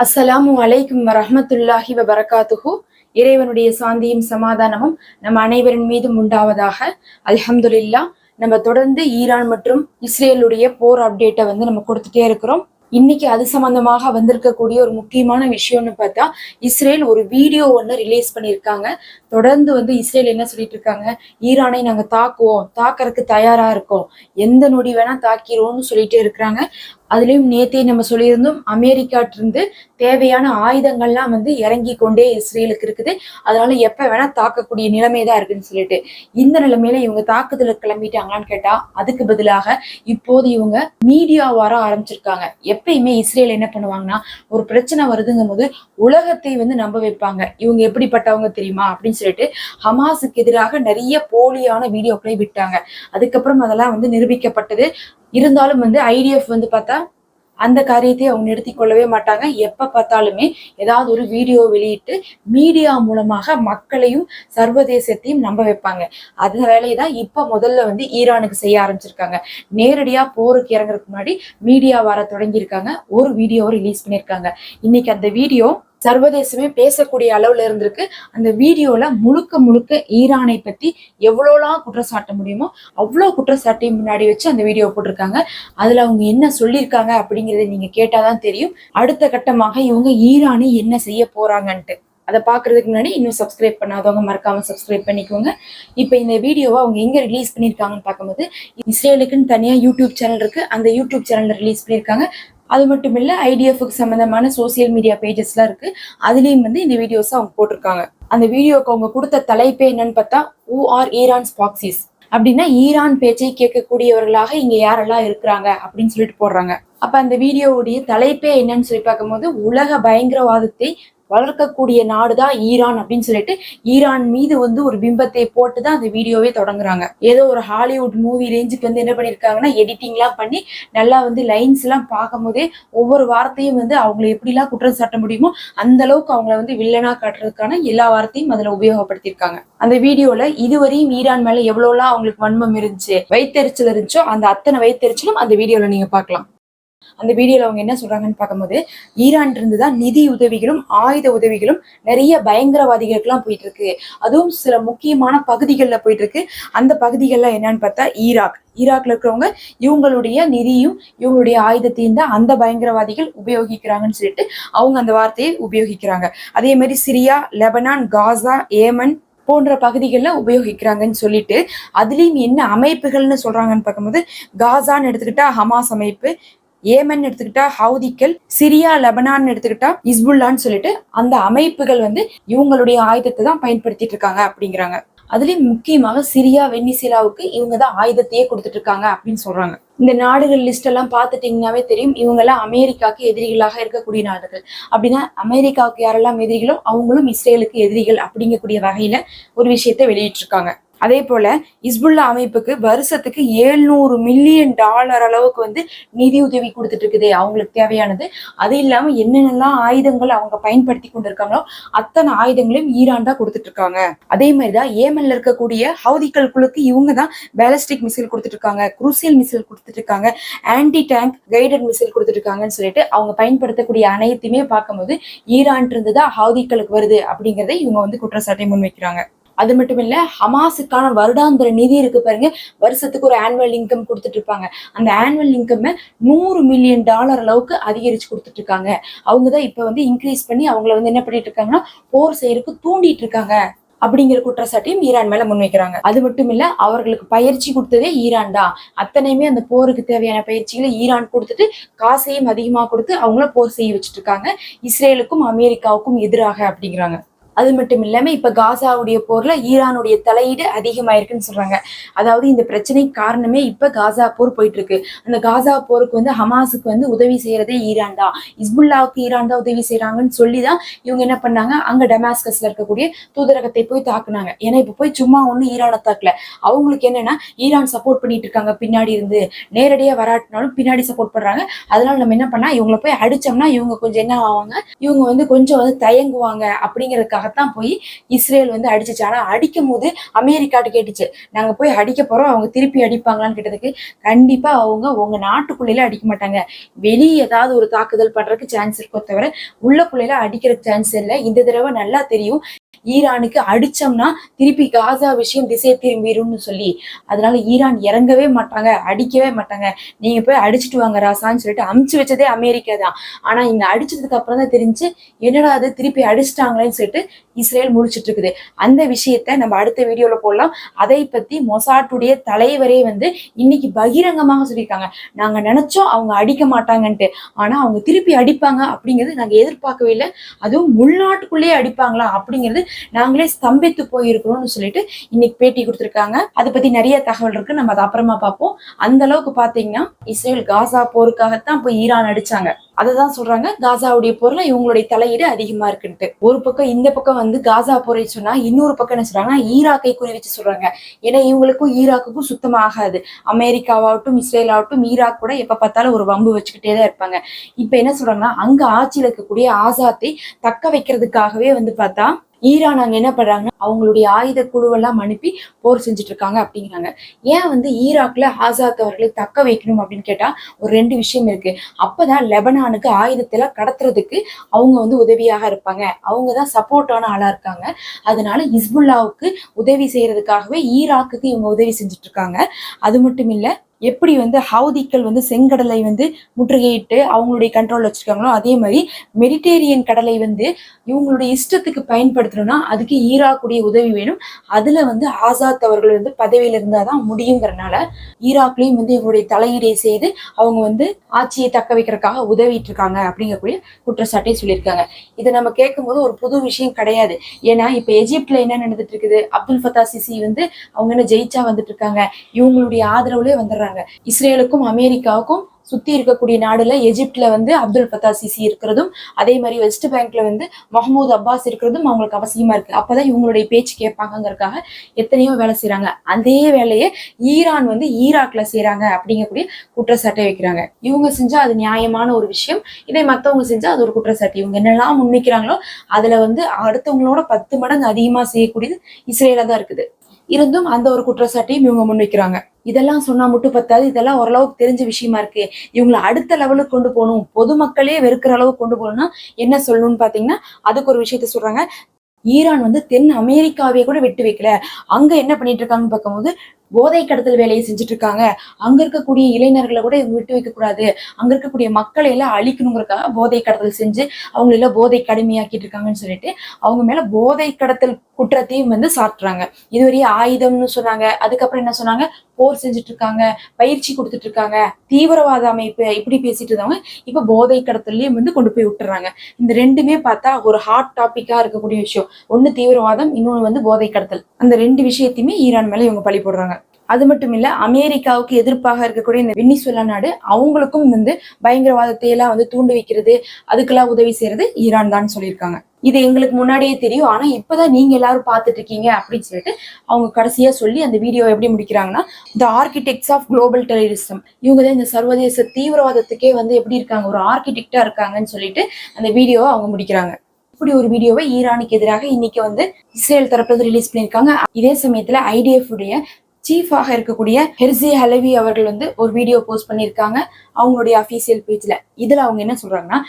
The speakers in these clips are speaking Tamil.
அஸ்ஸலாமு அலைக்கும் வரஹ்மத்துல்லாஹி வபரகாத்துஹு. இறைவனுடைய சாந்தியும் சமாதானமும் நம் அனைவரின் மீதும் உண்டாவதாக. அல்ஹம்துலில்லாஹ். நம்ம தொடர்ந்து ஈரான் மற்றும் இஸ்ரேலுடைய போர் அப்டேட்டை நம்ம கொடுத்துட்டே இருக்கிறோம். இன்னைக்கு அது சம்பந்தமாக வந்திருக்கக்கூடிய ஒரு முக்கியமான விஷயம்னு பார்த்தா, இஸ்ரேல் ஒரு வீடியோ ஒன்று ரிலீஸ் பண்ணியிருக்காங்க. தொடர்ந்து இஸ்ரேல் என்ன சொல்லிட்டு இருக்காங்க, ஈரானை நாங்க தாக்குவோம், தாக்கறதுக்கு தயாரா இருக்கோம், எந்த நொடி வேணா தாக்கிடுவோம்னு சொல்லிட்டே இருக்கிறாங்க. அதுலயும் நேத்தே நம்ம சொல்லியிருந்தோம், அமெரிக்காட்டிருந்து தேவையான ஆயுதங்கள்லாம் இறங்கி கொண்டே இஸ்ரேலுக்கு இருக்குது. அதனால எப்ப வேணா தாக்கக்கூடிய நிலைமை தான் இருக்குன்னு சொல்லிட்டு, இந்த நிலைமையில இவங்க தாக்குதலுக்கு கிளம்பிட்டாங்களான்னு கேட்டா அதுக்கு பதிலாக இப்போது இவங்க மீடியா வர ஆரம்பிச்சிருக்காங்க. எப்பயுமே இஸ்ரேல் என்ன பண்ணுவாங்கன்னா, ஒரு பிரச்சனை வருதுங்கும் போது உலகத்தை நம்ப வைப்பாங்க. இவங்க எப்படிப்பட்டவங்க தெரியுமா அப்படின்னு சொல்லிட்டு ஹமாஸுக்கு எதிராக நிறைய போலியான வீடியோக்களை விட்டாங்க. அதுக்கப்புறம் அதெல்லாம் நிரூபிக்கப்பட்டது. இருந்தாலும் ஐடிஎஃப் பார்த்தா அந்த காரியத்தை அவங்க நிறுத்தி கொள்ளவே மாட்டாங்க. எப்ப பார்த்தாலுமே ஏதாவது ஒரு வீடியோ வெளியிட்டு மீடியா மூலமாக மக்களையும் சர்வதேசத்தையும் நம்ப வைப்பாங்க. அந்த வேலையை தான் இப்ப முதல்ல ஈரானுக்கு செய்ய ஆரம்பிச்சிருக்காங்க. நேரடியா போருக்கு இறங்குறதுக்கு முன்னாடி மீடியா வர தொடங்கியிருக்காங்க. ஒரு வீடியோவை ரிலீஸ் பண்ணியிருக்காங்க. இன்னைக்கு அந்த வீடியோ சர்வதேசமே பேசக்கூடிய அளவுல இருந்திருக்கு. அந்த வீடியோல முழுக்க முழுக்க ஈரானை பத்தி எவ்வளோலாம் குற்றச்சாட்ட முடியுமோ அவ்வளோ குற்றச்சாட்டை முன்னாடி வச்சு அந்த வீடியோ போட்டிருக்காங்க. அதுல அவங்க என்ன சொல்லியிருக்காங்க அப்படிங்கறத நீங்க கேட்டாதான் தெரியும் அடுத்த கட்டமாக இவங்க ஈரானை என்ன செய்ய போறாங்கன்ட்டு. அதை பாக்குறதுக்கு முன்னாடி இன்னும் சப்ஸ்கிரைப் பண்ணாதவங்க மறக்காம சப்ஸ்கிரைப் பண்ணிக்கோங்க. இப்ப இந்த வீடியோவை அவங்க எங்க ரிலீஸ் பண்ணிருக்காங்கன்னு பார்க்கும்போது, இஸ்ரேலுக்குன்னு தனியா யூடியூப் சேனல் இருக்கு. அந்த யூடியூப் சேனல்ல ரிலீஸ் பண்ணியிருக்காங்க. அது மட்டும் இல்ல, ஐடிஎஃப்க்கு சம்பந்தமான சோசியல் மீடியா பேஜஸ்லாம் இருக்கு. அதுலயும் இந்த வீடியோஸ் அவங்க போட்டிருக்காங்க. அந்த வீடியோக்கு அவங்க கொடுத்த தலைப்பே என்னன்னு பார்த்தா, ஹூ ஆர் ஈரான்ஸ் ப்ராக்சிஸ் அப்படின்னா, ஈரான் பேச்சை கேட்கக்கூடியவர்களாக இங்க யாரெல்லாம் இருக்கிறாங்க அப்படின்னு சொல்லிட்டு போடுறாங்க. அப்ப அந்த வீடியோவுடைய தலைப்பே என்னன்னு சொல்லி பார்க்கும்போது, உலக பயங்கரவாதத்தை வளர்க்கக்கூடிய நாடுதான் ஈரான் அப்படின்னு சொல்லிட்டு ஈரான் மீது ஒரு பிம்பத்தை போட்டுதான் அந்த வீடியோவே தொடங்குறாங்க. ஏதோ ஒரு ஹாலிவுட் மூவி ரேஞ்சுக்கு என்ன பண்ணிருக்காங்கன்னா, எடிட்டிங் எல்லாம் பண்ணி நல்லா லைன்ஸ் எல்லாம் பார்க்கும் போதே ஒவ்வொரு வார்த்தையும் அவங்களை எப்படிலாம் குற்றம் சாட்ட முடியுமோ அந்த அளவுக்கு அவங்களை வில்லனா காட்டுறதுக்கான எல்லா வார்த்தையும் அதுல உபயோகப்படுத்திருக்காங்க. அந்த வீடியோல இதுவரையும் ஈரான் மேல எவ்வளவுலாம் அவங்களுக்கு வன்மம் இருந்துச்சு, வைத்தறிச்சல் இருந்துச்சோ அந்த அத்தனை வைத்தறிச்சலும் அந்த வீடியோல நீங்க பார்க்கலாம். அந்த வீடியோல அவங்க என்ன சொல்றாங்கன்னு பார்க்கும்போது, ஈரான் இருந்துதான் நிதி உதவிகளும் ஆயுத உதவிகளும் நிறைய பயங்கரவாதிகளுக்கு எல்லாம் போயிட்டு இருக்கு. அதுவும் சில முக்கியமான பகுதிகளில் போயிட்டு இருக்கு. அந்த பகுதிகள்ல என்னன்னு பார்த்தா ஈராக்ல இருக்கிறவங்க இவங்களுடைய நிதியும் இவங்களுடைய ஆயுதத்தையும் தான் அந்த பயங்கரவாதிகள் உபயோகிக்கிறாங்கன்னு சொல்லிட்டு அவங்க அந்த வார்த்தையை உபயோகிக்கிறாங்க. அதே மாதிரி சிரியா, லெபனான், காசா, ஏமன் போன்ற பகுதிகளில் உபயோகிக்கிறாங்கன்னு சொல்லிட்டு, அதுலயும் என்ன அமைப்புகள்னு சொல்றாங்கன்னு பார்க்கும்போது, காசான்னு எடுத்துக்கிட்டா ஹமாஸ் அமைப்பு, ஏமன் எடுத்துக்கிட்டா ஹவுதிகள், சிரியா லெபனான் எடுத்துக்கிட்டா இஸ்புல்லான்னு சொல்லிட்டு அந்த அமைப்புகள் இவங்களுடைய ஆயுதத்தை தான் பயன்படுத்திட்டு இருக்காங்க அப்படிங்கிறாங்க. அதுலயும் முக்கியமாக சிரியா, வெனிசுலாவுக்கு இவங்க தான் ஆயுதத்தையே கொடுத்துட்டு இருக்காங்க அப்படின்னு சொல்றாங்க. இந்த நாடுகள் லிஸ்ட் எல்லாம் பார்த்துட்டீங்கன்னாவே தெரியும், இவங்க எல்லாம் அமெரிக்காவுக்கு எதிரிகளாக இருக்கக்கூடிய நாடுகள். அப்படின்னா அமெரிக்காவுக்கு யாரெல்லாம் எதிரிகளோ அவங்களும் இஸ்ரேலுக்கு எதிரிகள் அப்படிங்கக்கூடிய வகையில ஒரு விஷயத்த வெளியிட்டிருக்காங்க. அதே போல இஸ்புல்லா அமைப்புக்கு வருஷத்துக்கு $700 மில்லியன் அளவுக்கு நிதி உதவி கொடுத்துட்டு இருக்குது அவங்களுக்கு தேவையானது. அது இல்லாம என்னென்னலாம் ஆயுதங்கள் அவங்க பயன்படுத்தி கொண்டிருக்காங்களோ அத்தனை ஆயுதங்களையும் ஈரான் தான் கொடுத்துட்டு இருக்காங்க. அதே மாதிரிதான் ஏமன்ல இருக்கக்கூடிய ஹவுதிகள் குழுக்கு இவங்க தான் பேலிஸ்டிக் மிசைல் கொடுத்துட்டு இருக்காங்க, குரூசியல் மிசைல் கொடுத்துட்டு இருக்காங்க, ஆன்டி டேங்க் கைடட் மிசைல் கொடுத்துட்டு இருக்காங்கன்னு சொல்லிட்டு அவங்க பயன்படுத்தக்கூடிய அனைத்துமே பார்க்கும்போது ஈரான் இருந்துதான் ஹவுதிகளுக்கு வருது அப்படிங்கறத இவங்க குற்றச்சாட்டை முன்வைக்கிறாங்க. அது மட்டும் இல்ல, ஹமாஸுக்கான வருடாந்திர நிதி இருக்கு பாருங்க, வருஷத்துக்கு ஒரு ஆனுவல் இன்கம் கொடுத்துட்டு இருப்பாங்க. அந்த ஆனுவல் இன்கம் $100 மில்லியன் அளவுக்கு அதிகரிச்சு கொடுத்துட்டு இருக்காங்க. அவங்கதான் இப்ப இன்க்ரீஸ் பண்ணி அவங்கள என்ன பண்ணிட்டு இருக்காங்கன்னா, போர் செய்யறதுக்கு தூண்டிட்டு இருக்காங்க அப்படிங்கிற குற்றச்சாட்டையும் ஈரான் மேல முன்வைக்கிறாங்க. அது மட்டும் இல்ல, அவர்களுக்கு பயிற்சி கொடுத்ததே ஈரான் தான். அத்தனையுமே அந்த போருக்கு தேவையான பயிற்சிகளை ஈரான் கொடுத்துட்டு காசையும் அதிகமா கொடுத்து அவங்கள போர் செய்ய வச்சுட்டு இருக்காங்க, இஸ்ரேலுக்கும் அமெரிக்காவுக்கும் எதிராக அப்படிங்கிறாங்க. அது மட்டும் இல்லாம இப்ப காசாவுடைய போர்ல ஈரானுடைய தலையீடு அதிகமாயிருக்குன்னு சொல்றாங்க. அதாவது இந்த பிரச்சனைக்கு காரணமே இப்ப காசா போர் போயிட்டு இருக்கு. அந்த காசா போருக்கு ஹமாஸுக்கு உதவி செய்யறதே ஈரான் தான், இஸ்புல்லாவுக்கு ஈரான் தான் உதவி செய்யறாங்கன்னு சொல்லிதான் இவங்க என்ன பண்ணாங்க, அங்க டமாஸ்கஸ்ல இருக்கக்கூடிய தூதரகத்தை போய் தாக்குனாங்க. ஏன்னா இப்ப போய் சும்மா ஒண்ணு ஈரானை தாக்கல, அவங்களுக்கு என்னன்னா ஈரான் சப்போர்ட் பண்ணிட்டு இருக்காங்க, பின்னாடி இருந்து நேரடியா வராட்டினாலும் பின்னாடி சப்போர்ட் பண்றாங்க. அதனால நம்ம என்ன பண்ணா, இவங்களை போய் அடிச்சோம்னா இவங்க கொஞ்சம் என்ன ஆவாங்க, இவங்க கொஞ்சம் தயங்குவாங்க அப்படிங்கறதுக்காக போறதுக்காகத்தான் போய் இஸ்ரேல் வந்து அடிச்சிச்சு. ஆனா அடிக்கும் போது அமெரிக்காட்டு கேட்டுச்சு, நாங்க போய் அடிக்க போறோம், அவங்க திருப்பி அடிப்பாங்களான்னு கேட்டதுக்கு கண்டிப்பா அவங்க உங்க நாட்டுக்குள்ளேல அடிக்க மாட்டாங்க, வெளியே ஏதாவது ஒரு தாக்குதல் பண்றதுக்கு சான்ஸ் இருக்கோ தவிர உள்ளக்குள்ளேல அடிக்கிறதுக்கு சான்ஸ் இல்லை. இந்த தடவை நல்லா தெரியும் ஈரானுக்கு அடிச்சோம்னா திருப்பி காசா விஷயம் திசை திரும்பிடும்னு சொல்லி. அதனால ஈரான் இறங்கவே மாட்டாங்க, அடிக்கவே மாட்டாங்க, நீங்க போய் அடிச்சுட்டு வாங்க ராசான்னு சொல்லிட்டு அமுச்சு வச்சதே அமெரிக்கா தான். ஆனா இங்க அடிச்சதுக்கு அப்புறம் தான் தெரிஞ்சு என்னடா அது திருப்பி அடிச்சிட்டாங்களேன்னு சொல்லிட்டு இஸ்ரேல் முடிச்சிட்டு இருக்குது. அந்த விஷயத்த நம்ம அடுத்த வீடியோல போடலாம். அதை பத்தி மொசாட்டுடைய தலைவரே வந்து இன்னைக்கு பகிரங்கமாக சொல்லியிருக்காங்க, நாங்க நினைச்சோம் அவங்க அடிக்க மாட்டாங்கன்ட்டு, ஆனா அவங்க திருப்பி அடிப்பாங்க அப்படிங்கிறது நாங்க எதிர்பார்க்கவே இல்லை, அதுவும் உள்நாட்டுக்குள்ளேயே அடிப்பாங்களா அப்படிங்கிறது நாங்களே ஸ்தம்பித்து போயிருக்கிறோம்னு சொல்லிட்டு இன்னைக்கு பேட்டி கொடுத்திருக்காங்க. அதை பத்தி நிறைய தகவல் இருக்கு, நம்ம அதை அப்புறமா பார்ப்போம். அந்த அளவுக்கு பாத்தீங்கன்னா இஸ்ரேல் காசா போருக்காகத்தான் போய் ஈரான் அடிச்சாங்க. அததான் சொல்றாங்க காசாவுடைய போர்ல இவங்களுடைய தலையீடு அதிகமா இருக்குன்ட்டு. ஒரு பக்கம் இந்த பக்கம் வந்து காசா போரை சொன்னா இன்னொரு பக்கம் என்ன சொல்றாங்கன்னா ஈராக்கை குறி வச்சு சொல்றாங்க. ஏன்னா இவங்களுக்கும் ஈராக்குக்கும் சுத்தமா ஆகாது. அமெரிக்காவாகட்டும் இஸ்ரேல் ஆகட்டும் ஈராக் கூட எப்ப பார்த்தாலும் ஒரு வம்பு வச்சுக்கிட்டே தான் இருப்பாங்க. இப்ப என்ன சொல்றாங்கன்னா அங்க ஆட்சியில் இருக்கக்கூடிய ஆசாத்தை தக்க வைக்கிறதுக்காகவே வந்து பார்த்தா ஈரான் அங்க என்ன பண்றாங்கன்னா அவங்களுடைய ஆயுத குழுவெல்லாம் அனுப்பி போர் செஞ்சுட்டு இருக்காங்க அப்படிங்கிறாங்க. ஏன் வந்து ஈராக்ல ஆசாத் அவர்களை தக்க வைக்கணும் அப்படின்னு கேட்டா ஒரு 2 விஷயம் இருக்கு. அப்பதான் லெபனானுக்கு ஆயுதத்தெல்லாம் கடத்துறதுக்கு அவங்க வந்து உதவியாக இருப்பாங்க, அவங்கதான் சப்போர்ட்டான ஆளா இருக்காங்க. அதனால ஹிஸ்புல்லாவுக்கு உதவி செய்யறதுக்காகவே ஈராக்குக்கு இவங்க உதவி செஞ்சுட்டு இருக்காங்க. அது மட்டும் இல்ல, எப்படி வந்து ஹவுதிக்கள் வந்து செங்கடலை வந்து முற்றுகையிட்டு அவங்களுடைய கண்ட்ரோல் வச்சிருக்காங்களோ அதே மாதிரி மெடிட்டேரியன் கடலை வந்து இவங்களுடைய இஷ்டத்துக்கு பயன்படுத்தணும்னா அதுக்கு ஈராக்குடைய உதவி வேணும். அதுல வந்து ஆசாத் அவர்கள் வந்து பதவியில இருந்தாதான் முடியுங்கிறனால ஈராக்லயும் வந்து இவங்களுடைய தலையீடை செய்து அவங்க வந்து ஆட்சியை தக்க வைக்கிறதுக்காக உதவிட்டு இருக்காங்க அப்படிங்கக்கூடிய குற்றச்சாட்டை சொல்லியிருக்காங்க. இதை நம்ம கேட்கும் போது ஒரு புது விஷயம் கிடையாது. ஏன்னா இப்ப எஜிப்ட்ல என்ன நடந்துட்டு இருக்குது, அப்துல் ஃபத்தா சிசி வந்து அவங்க என்ன ஜெயிச்சா வந்துட்டு இருக்காங்க, இவங்களுடைய ஆதரவுலயே வந்துடுறாங்க. இஸ்ரேலுக்கும் அமெரிக்காவுக்கும் சுத்தி இருக்கக்கூடிய நாடுல எஜிப்ட்ல வந்து அப்துல் ஃபத்தா சிசி இருக்கிறதும் அதே மாதிரி வெஸ்ட் பேங்க்ல வந்து மஹ்மூத் அப்பாஸ் இருக்கிறதும் அவங்களுக்கு அவசியமா இருக்கு. அப்பதான் இவங்களுடைய பேச்சு கேட்பாங்கிறதுக்காக எத்தனையோ வேலை செய்யறாங்க. அதே வேலையை ஈரான் வந்து ஈராக்ல செய்யறாங்க அப்படிங்கக்கூடிய குற்றச்சாட்டை வைக்கிறாங்க. இவங்க செஞ்சா அது நியாயமான ஒரு விஷயம், இதை மத்தவங்க செஞ்சா அது ஒரு குற்றச்சாட்டு. இவங்க என்னெல்லாம் முன்வைக்கிறாங்களோ அதுல வந்து அடுத்தவங்களோட 10 மடங்கு அதிகமா செய்யக்கூடியது இஸ்ரேலா தான் இருக்குது. இருந்தும் அந்த ஒரு குற்றச்சாட்டையும் இவங்க முன்வைக்கிறாங்க. இதெல்லாம் சொன்னா மட்டும் பத்தாது, இதெல்லாம் ஓரளவுக்கு தெரிஞ்ச விஷயமா இருக்கு. இவங்களை அடுத்த லெவலுக்கு கொண்டு போகணும், பொதுமக்களே வெறுக்கிற அளவுக்கு கொண்டு போகணும்னா என்ன சொல்லணும்னு பாத்தீங்கன்னா அதுக்கு ஒரு விஷயத்த சொல்றாங்க. ஈரான் வந்து தென் அமெரிக்காவே கூட விட்டு வைக்கல, அங்க என்ன பண்ணிட்டு இருக்காங்கன்னு பார்க்கும்போது போதை கடத்தல் வேலையை செஞ்சுட்டு இருக்காங்க. அங்க இருக்கக்கூடிய இளைஞர்களை கூட விட்டு வைக்க கூடாது, அங்க இருக்கக்கூடிய மக்களை எல்லாம் அழிக்கணுங்கிறதுக்காக போதை கடத்தல் செஞ்சு அவங்களை எல்லாம் போதை கடுமையாக்கிட்டு இருக்காங்கன்னு சொல்லிட்டு அவங்க மேல போதை கடத்தல் குற்றத்தையும் வந்து சாட்டுறாங்க. இதுவரையும் ஆயுதம்னு சொன்னாங்க, அதுக்கப்புறம் என்ன சொன்னாங்க, போர் செஞ்சுட்டு இருக்காங்க, பயிற்சி கொடுத்துட்டு இருக்காங்க, தீவிரவாத அமைப்பு இப்படி பேசிட்டு இருந்தவங்க இப்ப போதை கடத்தல்லையும் வந்து கொண்டு போய் விட்டுறாங்க. இந்த ரெண்டுமே பார்த்தா ஒரு ஹாட் டாபிக்கா இருக்கக்கூடிய விஷயம். ஒண்ணு தீவிரவாதம், இன்னொன்னு வந்து போதை கடத்தல். அந்த 2 விஷயத்தையுமே ஈரான் மேல இவங்க பழி போடுறாங்க. அது மட்டும் இல்ல, அமெரிக்காவுக்கு எதிர்ப்பாக இருக்கக்கூடிய இந்த வெனிசுலா நாடு அவங்களுக்கும் வந்து பயங்கரவாதத்தை எல்லாம் வந்து தூண்டி வைக்கிறது, அதுக்கெல்லாம் உதவி செய்யறது ஈரான் தான் சொல்லியிருக்காங்க. இது எங்களுக்கு முன்னாடியே தெரியும், ஆனா இப்பதான் நீங்க எல்லாரும் பார்த்துட்டு இருக்கீங்க அப்படின்னு சொல்லிட்டு அவங்க கடைசியா சொல்லி அந்த வீடியோ எப்படி முடிக்கிறாங்கன்னா, த ஆர்கிடெக்ட்ஸ் ஆஃப் குளோபல் டெரரிசம், இவங்க தான் இந்த சர்வதேச தீவிரவாதத்துக்கே வந்து எப்படி இருக்காங்க, ஒரு ஆர்கிடெக்டா இருக்காங்கன்னு சொல்லிட்டு அந்த வீடியோவை அவங்க முடிக்கிறாங்க. இப்படி ஒரு வீடியோவை ஈரானுக்கு எதிராக இன்னைக்கு வந்து இஸ்ரேல் தரப்புல ரிலீஸ் பண்ணியிருக்காங்க. இதே சமயத்துல IDF உடைய சீஃபாக இருக்கக்கூடிய ஹெர்சி ஹலவி அவர்கள் வந்து ஒரு வீடியோ போஸ்ட் பண்ணியிருக்காங்க அவங்களுடைய அபிஷியல் பேஜ்ல. இதுல அவங்க என்ன சொல்றாங்கன்னா,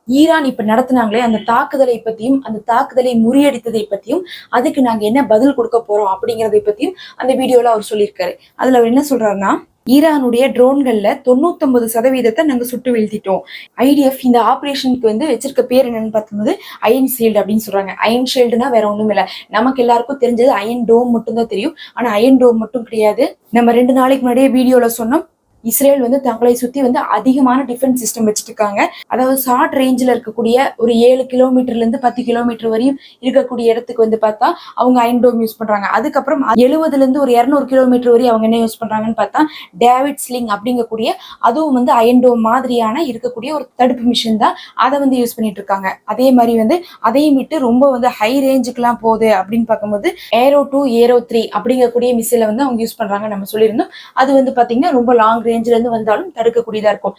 ஈரான் இப்ப நடத்தினாங்களே அந்த தாக்குதலை பத்தியும் அந்த தாக்குதலை முறியடித்ததை பத்தியும் அதுக்கு நாங்க என்ன பதில் கொடுக்க போறோம் அப்படிங்கறதை பத்தியும் அந்த வீடியோல அவர் சொல்லியிருக்காரு. அதுல அவர் என்ன சொல்றாருன்னா, ஈரானுடைய ட்ரோன்கள்ல 99% நாங்க சுட்டு வீழ்த்திட்டோம். IDF இந்த ஆபரேஷனுக்கு வந்து வச்சிருக்க பேர் என்னன்னு பார்க்கும்போது அயன் ஷீல்டு அப்படின்னு சொல்றாங்க. அயன் ஷீல்டுனா வேற ஒண்ணும் இல்லை, நமக்கு எல்லாருக்கும் தெரிஞ்சது அயன் டோம் மட்டும் தான் தெரியும். ஆனா அயன் டோம் மட்டும் கிடையாது. நம்ம 2 நாளைக்கு முன்னாடியே வீடியோல சொன்னோம், இஸ்ரேல் வந்து தங்களை சுத்தி வந்து அதிகமான டிஃபென்ஸ் சிஸ்டம் வச்சுட்டு இருக்காங்க. அதாவது ஷார்ட் ரேஞ்சில் இருக்கக்கூடிய ஒரு 7 கிலோமீட்டர்ல இருந்து 10 கிலோமீட்டர் வரையும் இருக்கக்கூடிய இடத்துக்கு வந்து பார்த்தா அவங்க அயன் டோம் யூஸ் பண்றாங்க. அதுக்கப்புறம் 70ல இருந்து ஒரு 200 கிலோமீட்டர் வரையும் அவங்க என்ன யூஸ் பண்றாங்கன்னு பார்த்தா டேவிட் ஸ்லிங் அப்படிங்கக்கூடிய அதுவும் வந்து அயன் டோம் மாதிரியான இருக்கக்கூடிய ஒரு தடுப்பு மிஷின் தான், அதை வந்து யூஸ் பண்ணிட்டு இருக்காங்க. அதே மாதிரி வந்து அதையும் விட்டு ரொம்ப வந்து ஹை ரேஞ்சுக்குலாம் போகுது அப்படின்னு பார்க்கும்போது ஏரோ 2 ஏரோ 3 அப்படிங்கக்கூடிய மிசைலை வந்து அவங்க யூஸ் பண்றாங்க. நம்ம சொல்லியிருந்தோம் அது வந்து பாத்தீங்கன்னா ரொம்ப லாங் ரேஞ்சில இருந்து வந்தாலும் தடுக்கக்கூடியதா இருக்கும்.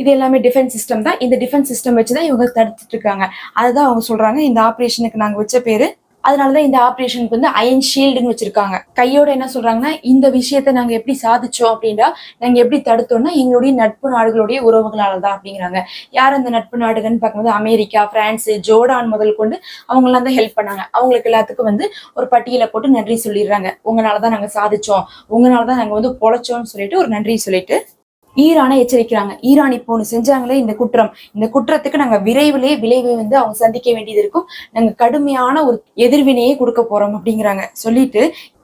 இது எல்லாமே டிஃபென்ஸ் சிஸ்டம் தான். இந்த டிஃபென்ஸ் சிஸ்டம் வச்சுதான் இவங்க தடுத்துட்டு இருக்காங்க. அதுதான் அவங்க சொல்றாங்க, இந்த ஆபரேஷனுக்கு நாங்க வச்ச பேரு அதனாலதான் இந்த ஆபரேஷனுக்கு வந்து அயன் ஷீல்டுன்னு வச்சிருக்காங்க. கையோட என்ன சொல்றாங்கன்னா, இந்த விஷயத்த நாங்க எப்படி சாதிச்சோம் அப்படின்னா, நாங்க எப்படி தடுத்தோம்னா எங்களுடைய நட்பு நாடுகளுடைய உறவுகளாலதான் அப்படிங்கிறாங்க. யார் அந்த நட்பு நாடுகள்னு பார்க்கும்போது அமெரிக்கா, பிரான்ஸ், ஜோர்டான் முதல் கொண்டு அவங்க எல்லாம் தான் ஹெல்ப் பண்ணாங்க. அவங்களுக்கு எல்லாத்துக்கும் வந்து ஒரு பட்டியலை போட்டு நன்றி சொல்லிடுறாங்க. உங்களாலதான் நாங்க சாதிச்சோம், உங்களாலதான் நாங்க வந்து பொழைச்சோம்னு சொல்லிட்டு ஒரு நன்றி சொல்லிட்டு ஈரானை எச்சரிக்கிறாங்க. ஈரான் இப்போ ஒண்ணு செஞ்சாங்களே இந்த குற்றம், இந்த குற்றத்துக்கு நாங்க விரைவிலே விளைவை வந்து அவங்க சந்திக்க வேண்டியது இருக்கும். நாங்க கடுமையான ஒரு எதிர்வினையை கொடுக்க போறோம் அப்படிங்கிறாங்க.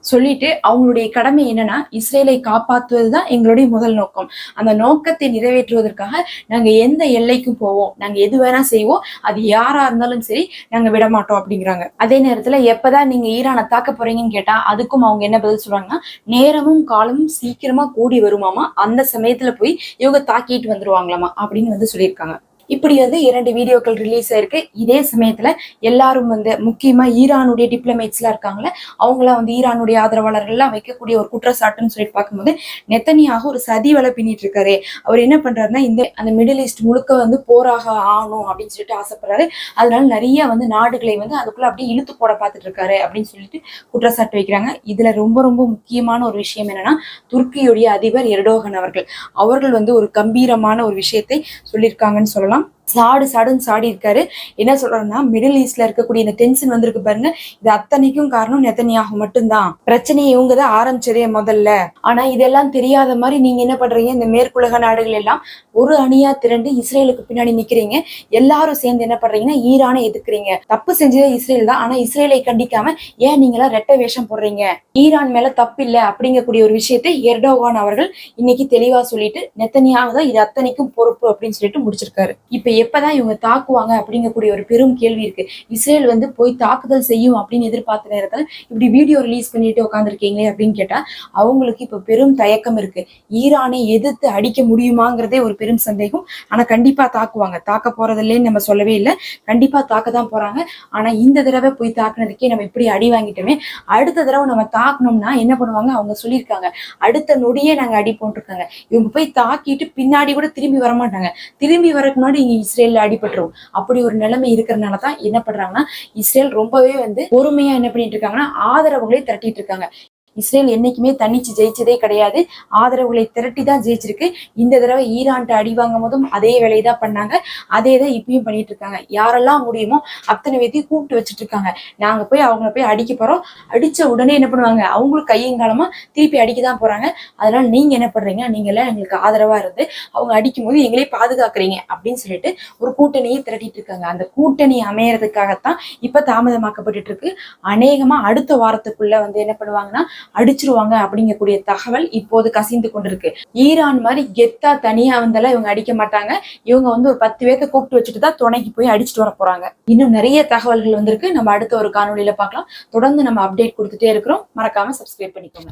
சொல்லிட்டு அவங்களுடைய கடமை என்னன்னா, இஸ்ரேலை காப்பாற்றுவதுதான் எங்களுடைய முதல் நோக்கம். அந்த நோக்கத்தை நிறைவேற்றுவதற்காக நாங்க எந்த எல்லைக்கும் போவோம், நாங்க எது வேணா செய்வோம், அது யாரா இருந்தாலும் சரி நாங்க விட மாட்டோம் அப்படிங்கிறாங்க. அதே நேரத்துல எப்பதான் நீங்க ஈரானை தாக்க போறீங்கன்னு கேட்டா அதுக்கும் அவங்க என்ன பதில் சொல்றாங்கன்னா, நேரமும் காலமும் சீக்கிரமா கூடி வருமாமா, அந்த சமயத்துல போய் இவங்க தாக்கிட்டு வந்துருவாங்களாமா அப்படின்னு வந்து சொல்லியிருக்காங்க. இப்படி வந்து 2 வீடியோக்கள் ரிலீஸ் ஆயிருக்கு. இதே சமயத்துல எல்லாரும் வந்து முக்கியமா ஈரானுடைய டிப்ளமேட்ஸ் எல்லாம் இருக்காங்களே, அவங்களாம் வந்து ஈரானுடைய ஆதரவாளர்கள் எல்லாம் வைக்கக்கூடிய ஒரு குற்றச்சாட்டுன்னு சொல்லிட்டு பார்க்கும்போது, நெத்தனியாக ஒரு சதி வலை பின்னிட்டு இருக்காரு. அவர் என்ன பண்றாருன்னா, அந்த மிடில் ஈஸ்ட் முழுக்க வந்து போராக ஆகணும் அப்படின்னு சொல்லிட்டு ஆசைப்படுறாரு. அதனால நிறைய வந்து நாடுகளை வந்து அதுக்குள்ள அப்படியே இழுத்து போட பார்த்துட்டு இருக்காரு அப்படின்னு சொல்லிட்டு குற்றச்சாட்டு வைக்கிறாங்க. இதுல ரொம்ப ரொம்ப முக்கியமான ஒரு விஷயம் என்னன்னா, துருக்கியுடைய அதிபர் எர்டோகன் அவர்கள் வந்து ஒரு கம்பீரமான ஒரு விஷயத்தை சொல்லியிருக்காங்கன்னு சொல்லலாம். சாடுன்னு சாடி இருக்காரு. என்ன சொல்றாருன்னா, மிடில் ஈஸ்ட்ல இருக்கக்கூடிய இந்த டென்ஷன் வந்திருக்கு பாருங்க, இது அத்தனைக்கும் காரணம் நெத்தனியாகு மட்டும்தான். பிரச்சனையை இவங்க தான் ஆரம்பிச்சதே முதல்ல. ஆனா இதெல்லாம் தெரியாத மாதிரி நீங்க என்ன பண்றீங்க, இந்த மேற்குலக நாடுகள் எல்லாம் ஒரு அணியா திரண்டு இஸ்ரேலுக்கு பின்னாடி நிக்கிறீங்க. எல்லாரும் சேர்ந்து என்ன பண்றீங்கன்னா, ஈரானை எதிர்க்கிறீங்க. தப்பு செஞ்சதே இஸ்ரேல் தான். ஆனா இஸ்ரேலை கண்டிக்காம ஏன் நீங்களா ரெட்டை வேஷம் போடுறீங்க? ஈரான் மேல தப்பு இல்லை அப்படிங்கக்கூடிய ஒரு விஷயத்தை எர்டோகான் அவர்கள் இன்னைக்கு தெளிவா சொல்லிட்டு, நெத்தனியாக தான் இது அத்தனைக்கும் பொறுப்பு அப்படின்னு சொல்லிட்டு முடிச்சிருக்காரு. இப்ப எப்பதான் இவங்க தாக்குவாங்க அப்படிங்கக்கூடிய ஒரு பெரும் கேள்வி இருக்கு. இஸ்ரேல் வந்து போய் தாக்குதல் செய்யும் அப்படின்னு எதிர்பார்த்த நேரத்தில் இப்படி வீடியோ ரிலீஸ் பண்ணிட்டு உட்காந்துருக்கீங்களே அப்படின்னு கேட்டா அவங்களுக்கு இப்ப பெரும் தயக்கம் இருக்கு. ஈரானை எதிர்த்து அடிக்க முடியுமாங்கிறதே ஒரு பெரும் சந்தேகம். ஆனா கண்டிப்பா தாக்குவாங்க. தாக்க போறதில்லைன்னு நம்ம சொல்லவே இல்லை. கண்டிப்பா தாக்கதான் போறாங்க. ஆனா இந்த தடவை போய் தாக்குனதுக்கே நம்ம இப்படி அடி வாங்கிட்டோமே, அடுத்த தடவை நம்ம தாக்கணும்னா என்ன பண்ணுவாங்க, அவங்க சொல்லியிருக்காங்க அடுத்த நொடியே நாங்க அடி போட்டிருக்காங்க. இவங்க போய் தாக்கிட்டு பின்னாடி கூட திரும்பி வரமாட்டாங்க. திரும்பி வரக்கு முன்னாடி இங்க இஸ்ரேல்ல அடிபட்டுரும். அப்படி ஒரு நிலைமை இருக்கிறதுனாலதான் என்ன பண்றாங்கன்னா, இஸ்ரேல் ரொம்பவே வந்து பொறுமையா என்ன பண்ணிட்டு இருக்காங்கன்னா, ஆதரவுகளை திரட்டிட்டு இருக்காங்க. இஸ்ரேல் என்னைக்குமே தனிச்சு ஜெயிச்சதே கிடையாது. ஆதரவுகளை திரட்டி தான் ஜெயிச்சிருக்கு. இந்த தடவை ஈரான்ட்ட அடி வாங்கும் போதும் அதே வேலையை தான் பண்ணாங்க. அதே தான் இப்பயும் பண்ணிட்டு இருக்காங்க. யாரெல்லாம் முடியுமோ அத்தனை பேத்தையும் கூப்பிட்டு வச்சுட்டு இருக்காங்க. நாங்க போய் அவங்கள போய் அடிக்க போறோம். அடிச்ச உடனே என்ன பண்ணுவாங்க, அவங்களுக்கு கையங்காலமா திருப்பி அடிக்கதான் போறாங்க. அதனால நீங்க என்ன பண்றீங்க, நீங்க எல்லாம் எங்களுக்கு ஆதரவா இருந்து அவங்க அடிக்கும் போது எங்களே பாதுகாக்கிறீங்க அப்படின்னு சொல்லிட்டு ஒரு கூட்டணியை திரட்டிட்டு இருக்காங்க. அந்த கூட்டணி அமையறதுக்காகத்தான் இப்ப தாமதமாக்கப்பட்டு இருக்கு. அநேகமா அடுத்த வாரத்துக்குள்ள வந்து என்ன பண்ணுவாங்கன்னா அடிச்சிருவாங்க அப்படிங்கக்கூடிய தகவல் இப்போது கசிந்து கொண்டிருக்கு. ஈரான் மாதிரி கெத்தா தனியா வந்தாலும் இவங்க அடிக்க மாட்டாங்க. இவங்க வந்து ஒரு 10 பேர்த்த கூப்பிட்டு வச்சுட்டு தான் துணைக்கு போய் அடிச்சுட்டு வர போறாங்க. இன்னும் நிறைய தகவல்கள் வந்திருக்கு. நம்ம அடுத்த ஒரு காணொலியில பார்க்கலாம். தொடர்ந்து நம்ம அப்டேட் கொடுத்துட்டே இருக்கிறோம். மறக்காம சப்ஸ்கிரைப் பண்ணிக்கோங்க.